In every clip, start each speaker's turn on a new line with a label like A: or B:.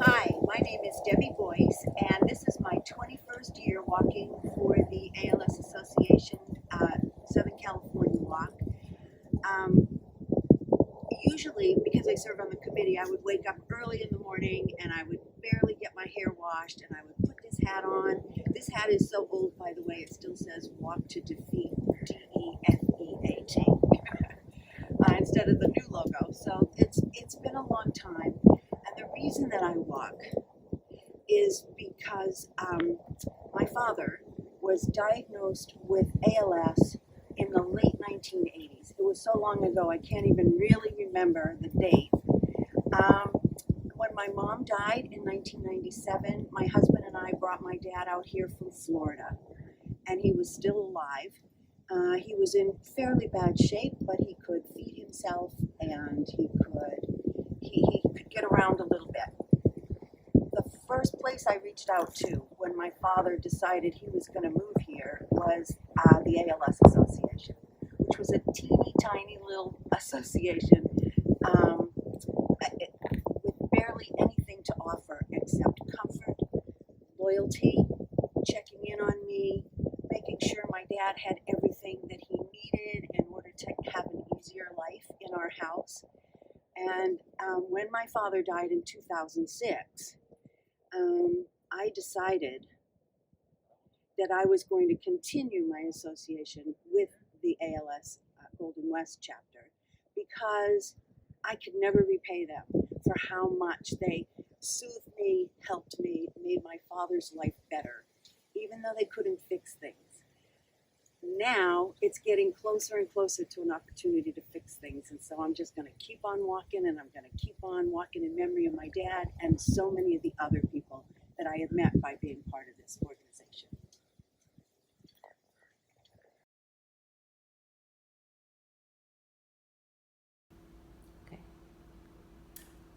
A: Hi, my name is Bois, and this is my 21st year walking for the ALS Association Southern California Walk. Um, Usually, because I serve on the committee, I would wake up early in the morning and I would barely get my hair washed and I would put this hat on. This hat is so old, by the way, it still says Walk to Defeat, DEFEAT, instead of the new logo. So it's been a long time. And the reason that I walk is because my father was diagnosed with ALS in the late 1980s. It was so long ago, I can't even really remember the date. When my mom died in 1997, my husband and I brought my dad out here from Florida, and he was still alive. He was in fairly bad shape, but he could feed himself and he could get around a little bit. The first place I reached out to when my father decided he was going to move here was the ALS Association, which was a teeny tiny little association with barely anything to offer except comfort, loyalty, checking in on me, making sure my dad had everything that he needed in order to have an easier life in our house. And when my father died in 2006, I decided that I was going to continue my association with the ALS Golden West chapter because I could never repay them for how much they soothed me, helped me, made my father's life better, even though they couldn't fix things. Now it's getting closer and closer to an opportunity to fix things, and so I'm just going to keep on walking, and I'm going to keep on walking in memory of my dad and so many of the other people that I have met by being part of this organization.
B: Okay.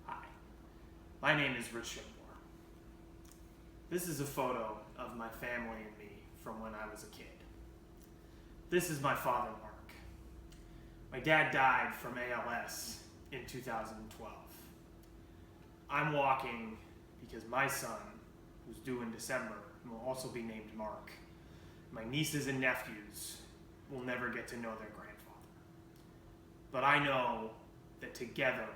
B: Hi, my name is Schimbor. This is a photo of my family and me from when I was a kid. This is my father, Mark. My dad died from ALS in 2012. I'm walking because my son, who's due in December, will also be named Mark. My nieces and nephews will never get to know their grandfather. But I know that together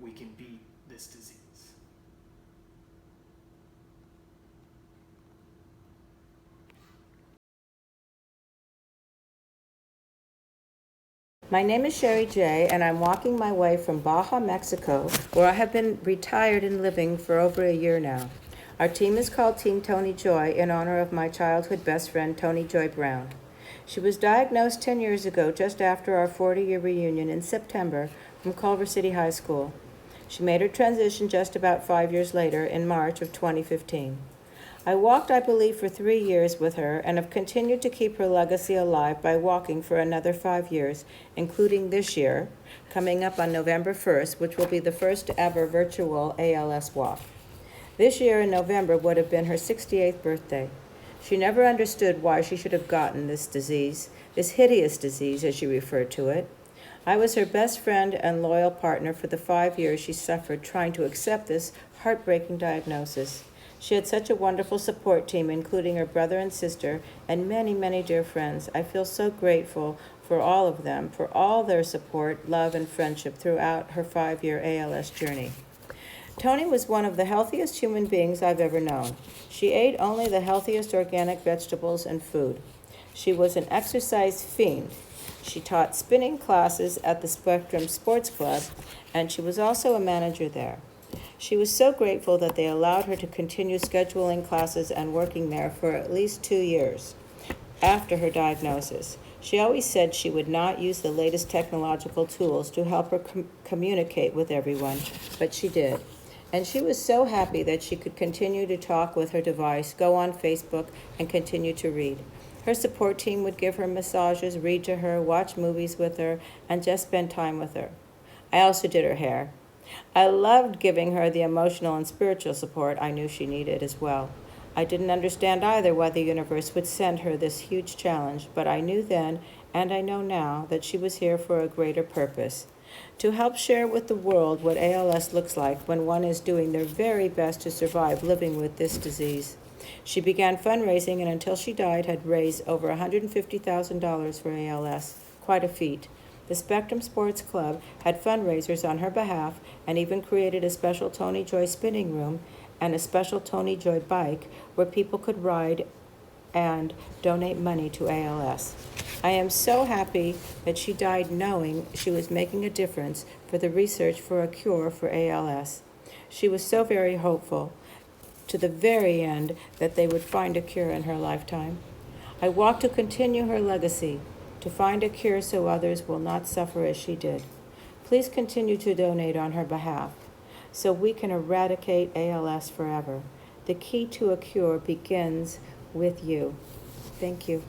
B: we can beat this disease.
C: My name is Sherri Jaye, and I'm walking my way from Bois, Mexico, where I have been retired and living for over a year now. Our team is called Team Tony Joy in honor of my childhood best friend, Tony Joy Brown. She was diagnosed 10 years ago, just after our 40-year reunion in September from Culver City High School. She made her transition just about 5 years later in March of 2015. I walked, I believe, for 3 years with her and have continued to keep her legacy alive by walking for another 5 years, including this year, coming up on November 1st, which will be the first ever virtual ALS walk. This year in November would have been her 68th birthday. She never understood why she should have gotten this disease, this hideous disease as she referred to it. I was her best friend and loyal partner for the 5 years she suffered trying to accept this heartbreaking diagnosis. She had such a wonderful support team, including her brother and sister, and many, many dear friends. I feel so grateful for all of them, for all their support, love, and friendship throughout her 5-year ALS journey. Tony was one of the healthiest human beings I've ever known. She ate only the healthiest organic vegetables and food. She was an exercise fiend. She taught spinning classes at the Spectrum Sports Club, and she was also a manager there. She was so grateful that they allowed her to continue scheduling classes and working there for at least 2 years after her diagnosis. She always said she would not use the latest technological tools to help her communicate with everyone, but she did. And she was so happy that she could continue to talk with her device, go on Facebook, and continue to read. Her support team would give her massages, read to her, watch movies with her, and just spend time with her. I also did her hair. I loved giving her the emotional and spiritual support I knew she needed as well. I didn't understand either why the universe would send her this huge challenge, but I knew then, and I know now, that she was here for a greater purpose. to help share with the world what ALS looks like when one is doing their very best to survive living with this disease. She began fundraising and until she died had raised over $150,000 for ALS, quite a feat. The Spectrum Sports Club had fundraisers on her behalf and even created a special Tony Joy spinning room and a special Tony Joy bike where people could ride and donate money to ALS. I am so happy that she died knowing she was making a difference for the research for a cure for ALS. She was so very hopeful to the very end that they would find a cure in her lifetime. I walk to continue her legacy, to find a cure so others will not suffer as she did. Please continue to donate on her behalf so we can eradicate ALS forever. The key to a cure begins with you. Thank you.